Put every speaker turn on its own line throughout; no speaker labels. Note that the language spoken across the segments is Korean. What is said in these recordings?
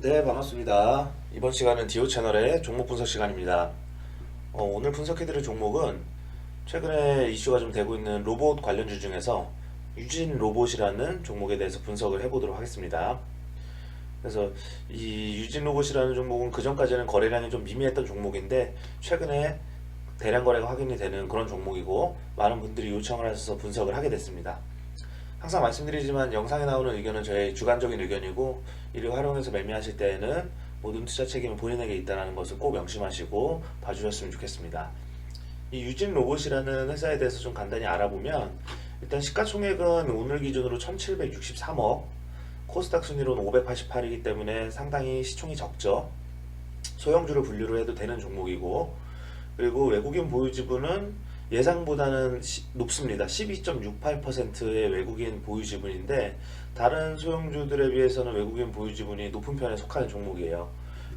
네, 반갑습니다. 이번 시간은 디오 채널의 종목 분석 시간입니다. 오늘 분석해드릴 종목은 최근에 이슈가 좀 되고 있는 로봇 관련주 중에서 유진 로봇이라는 종목에 대해서 분석을 해보도록 하겠습니다. 그래서 이 유진 로봇이라는 종목은 그전까지는 거래량이 좀 미미했던 종목인데 최근에 대량 거래가 확인이 되는 그런 종목이고 많은 분들이 요청을 하셔서 분석을 하게 됐습니다. 항상 말씀드리지만 영상에 나오는 의견은 저의 주관적인 의견이고 이를 활용해서 매매하실 때에는 모든 투자 책임은 본인에게 있다는 것을 꼭 명심하시고 봐주셨으면 좋겠습니다. 이 유진 로봇이라는 회사에 대해서 좀 간단히 알아보면 일단 시가총액은 오늘 기준으로 1763억, 코스닥 순위로는 588이기 때문에 상당히 시총이 적죠. 소형주를 분류를 해도 되는 종목이고, 그리고 외국인 보유 지분은 예상보다는 높습니다. 12.68%의 외국인 보유 지분인데 다른 소형주들에 비해서는 외국인 보유 지분이 높은 편에 속하는 종목이에요.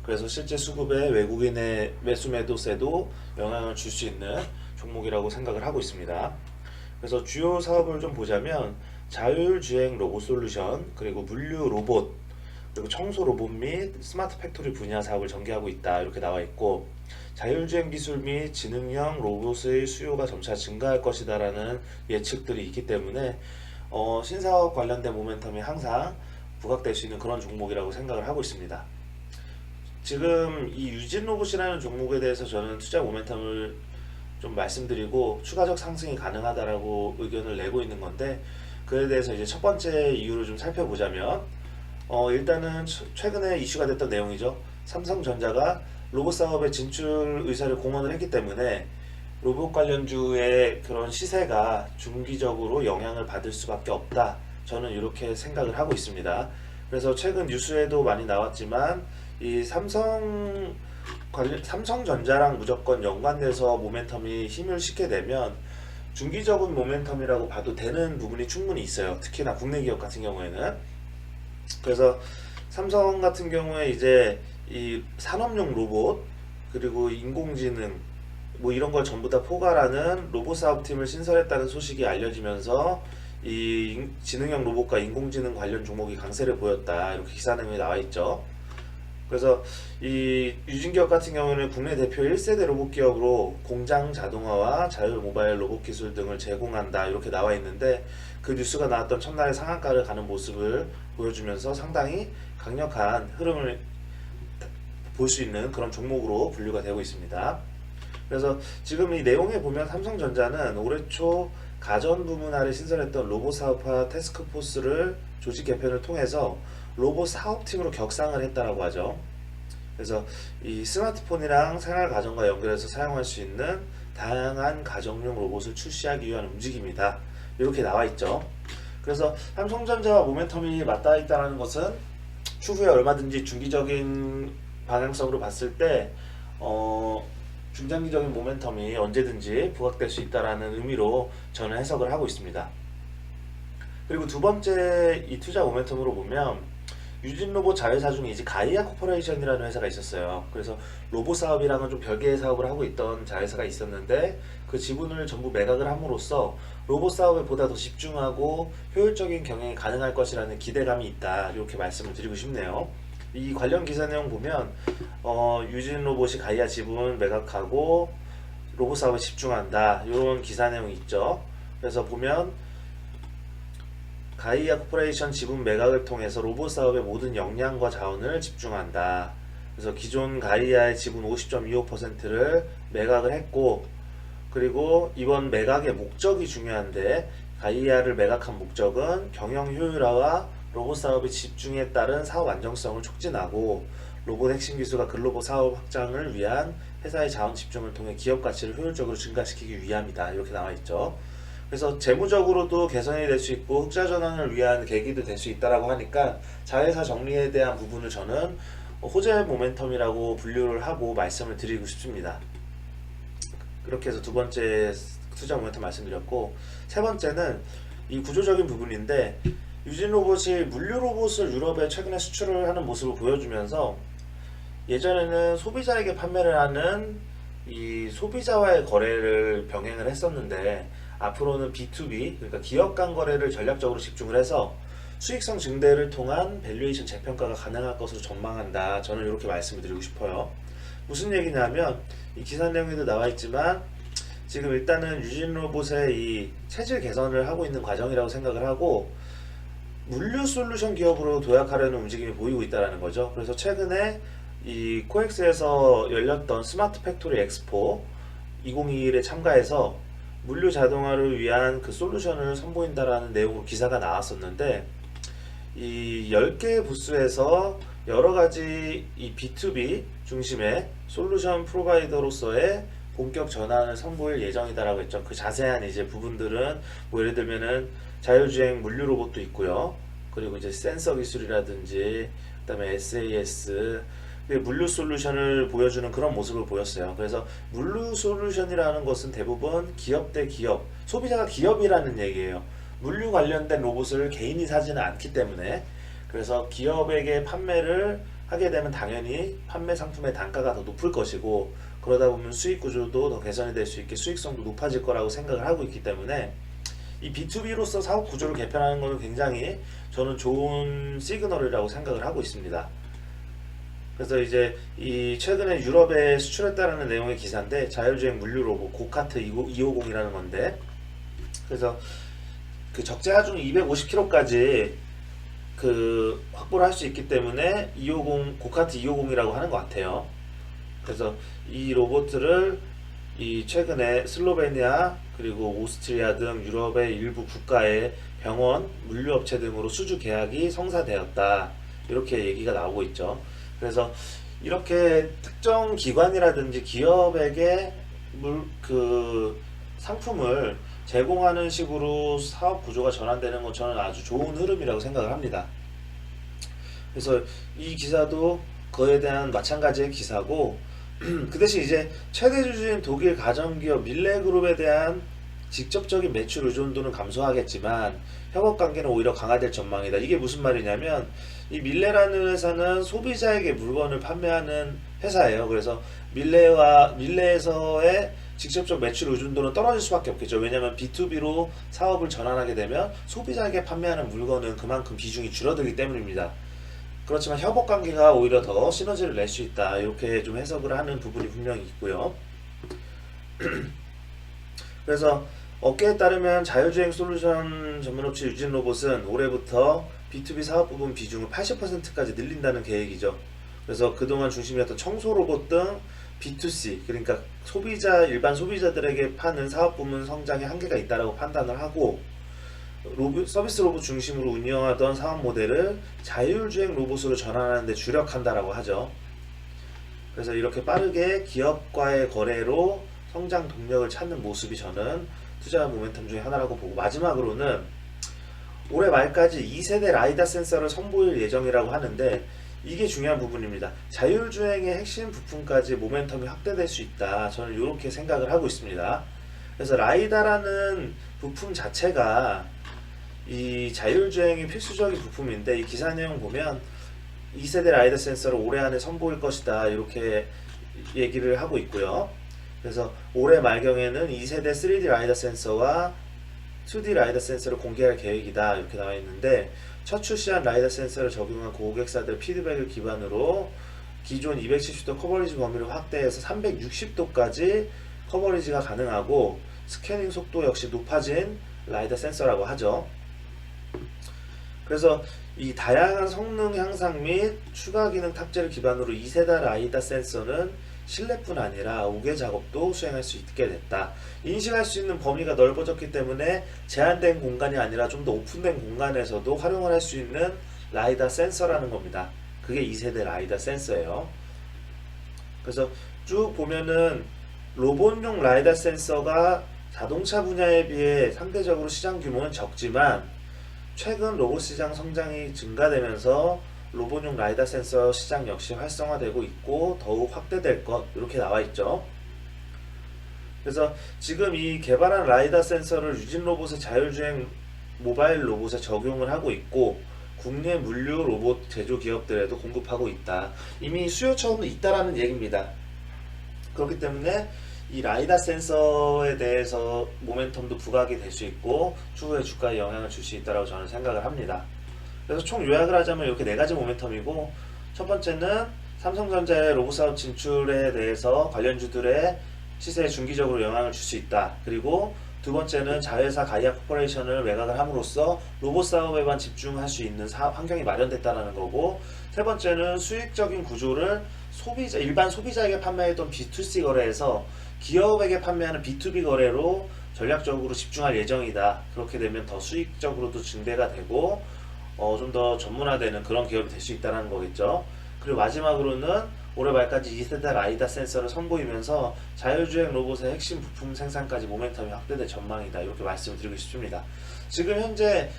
그래서 실제 수급에 외국인의 매수 매도세도 영향을 줄 수 있는 종목이라고 생각을 하고 있습니다. 그래서 주요 사업을 좀 보자면 자율주행 로봇 솔루션, 그리고 물류 로봇, 그리고 청소 로봇 및 스마트 팩토리 분야 사업을 전개하고 있다 이렇게 나와 있고, 자율주행 기술 및 지능형 로봇의 수요가 점차 증가할 것이다라는 예측들이 있기 때문에 신사업 관련된 모멘텀이 항상 부각될 수 있는 그런 종목이라고 생각을 하고 있습니다. 지금 이 유진 로봇이라는 종목에 대해서 저는 투자 모멘텀을 좀 말씀드리고 추가적 상승이 가능하다라고 의견을 내고 있는 건데, 그에 대해서 이제 첫 번째 이유를 좀 살펴보자면 일단은 최근에 이슈가 됐던 내용이죠. 삼성전자가 로봇 사업에 진출 의사를 공언을 했기 때문에 로봇 관련주의 그런 시세가 중기적으로 영향을 받을 수밖에 없다. 저는 이렇게 생각을 하고 있습니다. 그래서 최근 뉴스에도 많이 나왔지만 이 삼성전자랑 무조건 연관돼서 모멘텀이 힘을 싣게 되면 중기적인 모멘텀이라고 봐도 되는 부분이 충분히 있어요. 특히나 국내 기업 같은 경우에는. 그래서 삼성 같은 경우에 이제 이 산업용 로봇, 그리고 인공지능 뭐 이런 걸 전부 다 포괄하는 로봇 사업팀을 신설했다는 소식이 알려지면서 이 지능형 로봇과 인공지능 관련 종목이 강세를 보였다 이렇게 기사 내용이 나와 있죠. 그래서 이 유진기업 같은 경우는 국내 대표 1세대 로봇 기업으로 공장 자동화와 자율 모바일 로봇 기술 등을 제공한다 이렇게 나와 있는데, 그 뉴스가 나왔던 첫날에 상한가를 가는 모습을 보여주면서 상당히 강력한 흐름을 볼 수 있는 그런 종목으로 분류가 되고 있습니다. 그래서 지금 이 내용에 보면 삼성전자는 올해 초 가전 부문화를 신설했던 로봇 사업화 태스크포스를 조직 개편을 통해서 로봇 사업팀으로 격상을 했다라고 하죠. 그래서 이 스마트폰이랑 생활 가전과 연결해서 사용할 수 있는 다양한 가정용 로봇을 출시하기 위한 움직임이다 이렇게 나와 있죠. 그래서 삼성전자와 모멘텀이 맞닿아 있다는 것은 추후에 얼마든지 중기적인 방향성으로 봤을 때 중장기적인 모멘텀이 언제든지 부각될 수 있다라는 의미로 저는 해석을 하고 있습니다. 그리고 두 번째 이 투자 모멘텀으로 보면 유진 로봇 자회사 중에 이제 가이아 코퍼레이션이라는 회사가 있었어요. 그래서 로봇 사업이랑은 좀 별개의 사업을 하고 있던 자회사가 있었는데 그 지분을 전부 매각을 함으로써 로봇 사업에 보다 더 집중하고 효율적인 경영이 가능할 것이라는 기대감이 있다 이렇게 말씀을 드리고 싶네요. 이 관련 기사 내용 보면 유진 로봇이 가이아 지분 매각하고 로봇 사업에 집중한다 이런 기사 내용이 있죠. 그래서 보면 가이아 코퍼레이션 지분 매각을 통해서 로봇 사업의 모든 역량과 자원을 집중한다. 그래서 기존 가이아의 지분 50.25%를 매각을 했고, 그리고 이번 매각의 목적이 중요한데 가이아를 매각한 목적은 경영 효율화와 로봇 사업의 집중에 따른 사업 안정성을 촉진하고 로봇 핵심 기술과 글로벌 사업 확장을 위한 회사의 자원 집중을 통해 기업 가치를 효율적으로 증가시키기 위함이다 이렇게 나와 있죠. 그래서 재무적으로도 개선이 될 수 있고 흑자 전환을 위한 계기도 될 수 있다라고 하니까 자회사 정리에 대한 부분을 저는 호재 모멘텀이라고 분류를 하고 말씀을 드리고 싶습니다. 그렇게 해서 두 번째 투자 모멘텀 말씀드렸고, 세 번째는 이 구조적인 부분인데 유진 로봇이 물류 로봇을 유럽에 최근에 수출을 하는 모습을 보여주면서 예전에는 소비자에게 판매를 하는 이 소비자와의 거래를 병행을 했었는데 앞으로는 B2B, 그러니까 기업 간 거래를 전략적으로 집중을 해서 수익성 증대를 통한 밸류에이션 재평가가 가능할 것으로 전망한다. 저는 이렇게 말씀을 드리고 싶어요. 무슨 얘기냐면 이 기사 내용에도 나와 있지만 지금 일단은 유진로봇의 이 체질 개선을 하고 있는 과정이라고 생각을 하고 물류 솔루션 기업으로 도약하려는 움직임이 보이고 있다는 거죠. 그래서 최근에 이 코엑스에서 열렸던 스마트 팩토리 엑스포 2021에 참가해서 물류 자동화를 위한 그 솔루션을 선보인다라는 내용으로 기사가 나왔었는데 이 10개 부스에서 여러 가지 이 B2B 중심의 솔루션 프로바이더로서의 본격 전환을 선보일 예정이다라고 했죠. 그 자세한 이제 부분들은 뭐 예를 들면은 자율주행 물류 로봇도 있고요. 그리고 이제 센서 기술이라든지 그다음에 SAS 물류 솔루션을 보여주는 그런 모습을 보였어요. 그래서 물류 솔루션이라는 것은 대부분 기업 대 기업, 소비자가 기업이라는 얘기예요. 물류 관련된 로봇을 개인이 사지는 않기 때문에 그래서 기업에게 판매를 하게 되면 당연히 판매 상품의 단가가 더 높을 것이고 그러다 보면 수익 구조도 더 개선이 될 수 있게 수익성도 높아질 거라고 생각을 하고 있기 때문에 이 B2B로서 사업 구조를 개편하는 것은 굉장히 저는 좋은 시그널이라고 생각을 하고 있습니다. 그래서 이제 이 최근에 유럽에 수출했다라는 내용의 기사인데 자율주행 물류 로봇 고카트 250이라는 건데 그래서 그 적재 하중 250km까지 그 확보를 할 수 있기 때문에 250 고카트 250이라고 하는 것 같아요. 그래서 이 로봇을 이 최근에 슬로베니아 그리고 오스트리아 등 유럽의 일부 국가의 병원, 물류업체 등으로 수주 계약이 성사되었다. 이렇게 얘기가 나오고 있죠. 그래서 이렇게 특정 기관이라든지 기업에게 그 상품을 제공하는 식으로 사업 구조가 전환되는 건 저는 아주 좋은 흐름이라고 생각을 합니다. 그래서 이 기사도 그에 대한 마찬가지의 기사고 그 대신 이제 최대 주주인 독일 가전기업 밀레그룹에 대한 직접적인 매출 의존도는 감소하겠지만 협업 관계는 오히려 강화될 전망이다. 이게 무슨 말이냐면 이 밀레라는 회사는 소비자에게 물건을 판매하는 회사예요. 그래서 밀레에서의 직접적 매출 의존도는 떨어질 수밖에 없겠죠. 왜냐하면 B2B로 사업을 전환하게 되면 소비자에게 판매하는 물건은 그만큼 비중이 줄어들기 때문입니다. 그렇지만 협업 관계가 오히려 더 시너지를 낼 수 있다. 이렇게 좀 해석을 하는 부분이 분명히 있고요. 그래서 업계에 따르면 자율주행 솔루션 전문업체 유진로봇은 올해부터 B2B 사업 부분 비중을 80%까지 늘린다는 계획이죠. 그래서 그동안 중심이었던 청소 로봇 등 B2C 그러니까 일반 소비자들에게 파는 사업 부문 성장에 한계가 있다고 판단을 하고 서비스 로봇 중심으로 운영하던 사업 모델을 자율주행 로봇으로 전환하는 데 주력한다라고 하죠. 그래서 이렇게 빠르게 기업과의 거래로 성장 동력을 찾는 모습이 저는 투자 모멘텀 중에 하나라고 보고 마지막으로는 올해 말까지 2세대 라이다 센서를 선보일 예정이라고 하는데 이게 중요한 부분입니다. 자율주행의 핵심 부품까지 모멘텀이 확대될 수 있다. 저는 이렇게 생각을 하고 있습니다. 그래서 라이다라는 부품 자체가 이 자율주행의 필수적인 부품인데 이 기사 내용 보면 2세대 라이다 센서를 올해 안에 선보일 것이다. 이렇게 얘기를 하고 있고요. 그래서 올해 말경에는 2세대 3D 라이다 센서와 2D 라이다 센서를 공개할 계획이다. 이렇게 나와 있는데 첫 출시한 라이다 센서를 적용한 고객사들 피드백을 기반으로 기존 270도 커버리지 범위를 확대해서 360도까지 커버리지가 가능하고 스캐닝 속도 역시 높아진 라이다 센서라고 하죠. 그래서 이 다양한 성능 향상 및 추가 기능 탑재를 기반으로 2세대 라이다 센서는 실내뿐 아니라 우회 작업도 수행할 수 있게 됐다. 인식할 수 있는 범위가 넓어졌기 때문에 제한된 공간이 아니라 좀 더 오픈된 공간에서도 활용을 할 수 있는 라이다 센서라는 겁니다. 그게 2세대 라이다 센서예요. 그래서 쭉 보면은 로봇용 라이다 센서가 자동차 분야에 비해 상대적으로 시장 규모는 적지만 최근 로봇 시장 성장이 증가되면서 로봇용 라이다 센서 시장 역시 활성화되고 있고 더욱 확대될 것 이렇게 나와 있죠. 그래서 지금 이 개발한 라이다 센서를 유진로봇의 자율주행 모바일 로봇에 적용을 하고 있고 국내 물류 로봇 제조 기업들에도 공급하고 있다. 이미 수요처는 있다라는 얘기입니다. 그렇기 때문에 이 라이다 센서에 대해서 모멘텀도 부각이 될 수 있고 추후에 주가에 영향을 줄 수 있다고 저는 생각을 합니다. 그래서 총 요약을 하자면 이렇게 네 가지 모멘텀이고, 첫 번째는 삼성전자의 로봇 사업 진출에 대해서 관련주들의 시세에 중기적으로 영향을 줄 수 있다. 그리고 두 번째는 자회사 가이아 코퍼레이션을 매각을 함으로써 로봇 사업에만 집중할 수 있는 환경이 마련됐다는 거고, 세 번째는 수익적인 구조를 일반 소비자에게 판매했던 B2C 거래에서 기업에게 판매하는 B2B 거래로 전략적으로 집중할 예정이다. 그렇게 되면 더 수익적으로도 증대가 되고 좀 더 전문화되는 그런 기업이 될 수 있다는 거겠죠. 그리고 마지막으로는 올해 말까지 2세대 라이다 센서를 선보이면서 자율주행 로봇의 핵심 부품 생산까지 모멘텀이 확대될 전망이다. 이렇게 말씀을 드리고 싶습니다. 지금 현재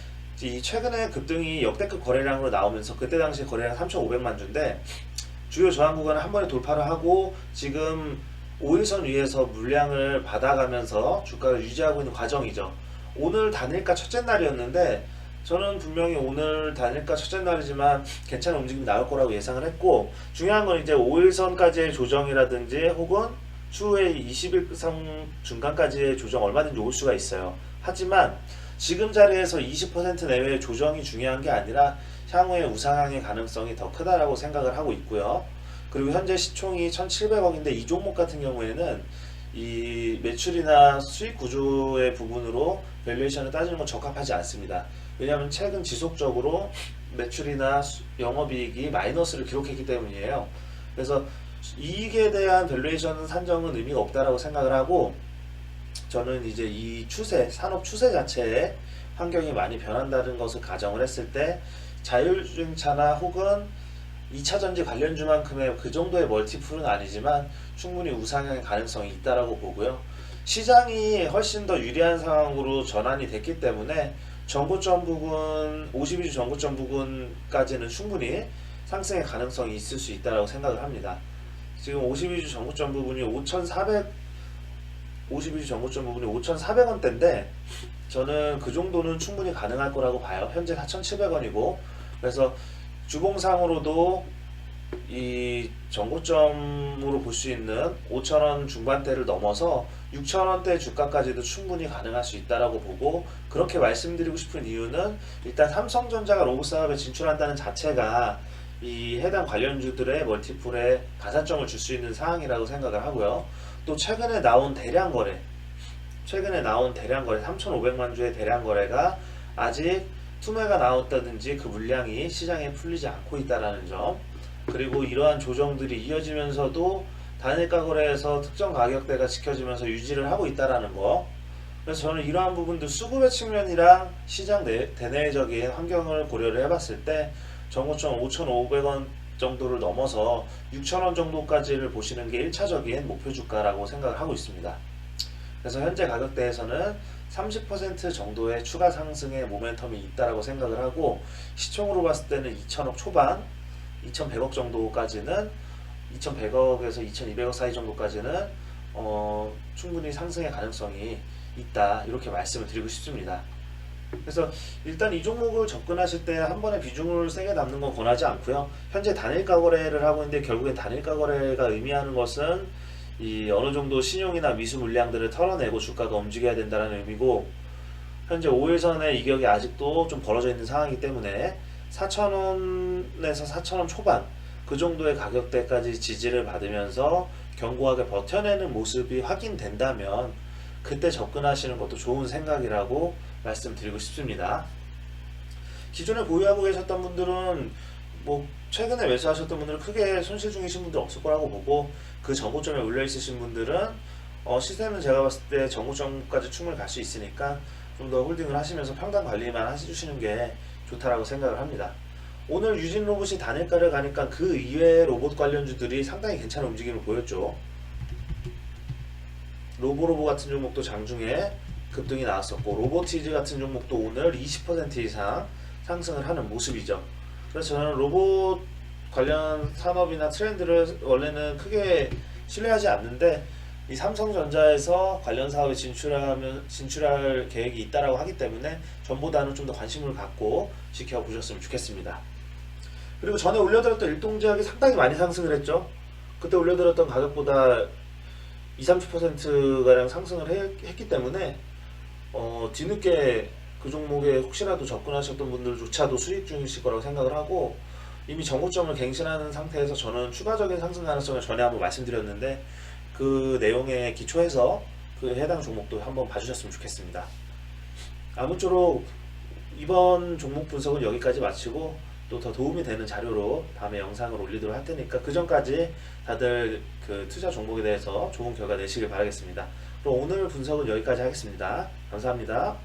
이 최근에 급등이 역대급 거래량으로 나오면서 그때 당시 거래량 3,500만 주인데, 주요 저항 구간을 한 번에 돌파를 하고 지금 5일선 위에서 물량을 받아가면서 주가를 유지하고 있는 과정이죠. 오늘 단일가 첫째 날이었는데 저는 분명히 오늘 단일가 첫째 날이지만 괜찮은 움직임이 나올 거라고 예상을 했고, 중요한 건 이제 5일선까지의 조정이라든지 혹은 추후에 20일선 중간까지의 조정 얼마든지 올 수가 있어요. 하지만 지금 자리에서 20% 내외의 조정이 중요한 게 아니라 향후의 우상향의 가능성이 더 크다라고 생각을 하고 있고요. 그리고 현재 시총이 1,700억인데 이 종목 같은 경우에는 이 매출이나 수익 구조의 부분으로 밸류에이션을 따지는 건 적합하지 않습니다. 왜냐하면 최근 지속적으로 매출이나 영업이익이 마이너스를 기록했기 때문이에요. 그래서 이익에 대한 밸류에이션 산정은 의미가 없다라고 생각을 하고, 저는 이제 이 추세, 산업 추세 자체에 환경이 많이 변한다는 것을 가정을 했을 때 자율주행차나 혹은 2차전지 관련주만큼의 그 정도의 멀티플은 아니지만 충분히 우상향의 가능성이 있다라고 보고요. 시장이 훨씬 더 유리한 상황으로 전환이 됐기 때문에 전고점 부근, 52주 전고점 부근까지는 충분히 상승의 가능성이 있을 수 있다라고 생각을 합니다. 지금 52주 전고점 부분이 52주 전고점 부분이 5,400원대인데 저는 그 정도는 충분히 가능할 거라고 봐요. 현재 4,700원이고, 그래서 주봉상으로도 이 전고점으로 볼 수 있는 5,000원 중반대를 넘어서 6,000원대 주가까지도 충분히 가능할 수 있다라고 보고, 그렇게 말씀드리고 싶은 이유는 일단 삼성전자가 로봇 사업에 진출한다는 자체가 이 해당 관련주들의 멀티플에 가산점을 줄 수 있는 상황이라고 생각을 하고요. 또 최근에 나온 대량 거래 3,500만 주의 대량 거래가 아직 투매가 나왔다든지 그 물량이 시장에 풀리지 않고 있다는 점, 그리고 이러한 조정들이 이어지면서도 단일가 거래에서 특정 가격대가 지켜지면서 유지를 하고 있다는 거. 그래서 저는 이러한 부분들 수급의 측면이랑 시장 대내적인 환경을 고려를 해봤을 때 전고점 5,500원 정도를 넘어서 6,000원 정도까지를 보시는 게 1차적인 목표 주가라고 생각을 하고 있습니다. 그래서 현재 가격대에서는 30% 정도의 추가 상승의 모멘텀이 있다라고 생각을 하고, 시총으로 봤을 때는 2,000억 초반, 2,100억 정도까지는 2,100억에서 2,200억 사이 정도까지는 충분히 상승의 가능성이 있다, 이렇게 말씀을 드리고 싶습니다. 그래서 일단 이 종목을 접근하실 때 한 번에 비중을 세게 담는 건 권하지 않고요. 현재 단일가 거래를 하고 있는데 결국엔 단일가 거래가 의미하는 것은 이 어느 정도 신용이나 미수 물량들을 털어내고 주가가 움직여야 된다는 의미고, 현재 5일선의 이격이 아직도 좀 벌어져 있는 상황이기 때문에 4,000원에서 4,000원 초반 그 정도의 가격대까지 지지를 받으면서 견고하게 버텨내는 모습이 확인된다면 그때 접근하시는 것도 좋은 생각이라고 말씀드리고 싶습니다. 기존에 보유하고 계셨던 분들은 최근에 매수하셨던 분들은 크게 손실 중이신 분들 없을 거라고 보고, 그 전고점에 올려 있으신 분들은 시세는 제가 봤을 때 전고점까지 충분히 갈 수 있으니까 좀 더 홀딩을 하시면서 평단 관리만 해주시는 게 좋다라고 생각을 합니다. 오늘 유진 로봇이 단일가를 가니까 그 이외의 로봇 관련주들이 상당히 괜찮은 움직임을 보였죠. 로보로보 같은 종목도 장중에 급등이 나왔었고, 로보티즈 같은 종목도 오늘 20% 이상 상승을 하는 모습이죠. 그래서 저는 로봇 관련 산업이나 트렌드를 원래는 크게 신뢰하지 않는데, 이 삼성전자에서 관련 사업에 진출할 계획이 있다라고 하기 때문에 전보다는 좀 더 관심을 갖고 지켜보셨으면 좋겠습니다. 그리고 전에 올려드렸던 일동제약이 상당히 많이 상승을 했죠. 그때 올려드렸던 가격보다 20-30%가량 상승을 했기 때문에 뒤늦게 그 종목에 혹시라도 접근하셨던 분들조차도 수익 중이실 거라고 생각을 하고, 이미 정고점을 갱신하는 상태에서 저는 추가적인 상승 가능성을 전에 한번 말씀드렸는데, 그 내용에 기초해서 그 해당 종목도 한번 봐주셨으면 좋겠습니다. 아무쪼록 이번 종목 분석은 여기까지 마치고, 또 더 도움이 되는 자료로 다음에 영상을 올리도록 할 테니까 그 전까지 다들 그 투자 종목에 대해서 좋은 결과 내시길 바라겠습니다. 그럼 오늘 분석은 여기까지 하겠습니다. 감사합니다.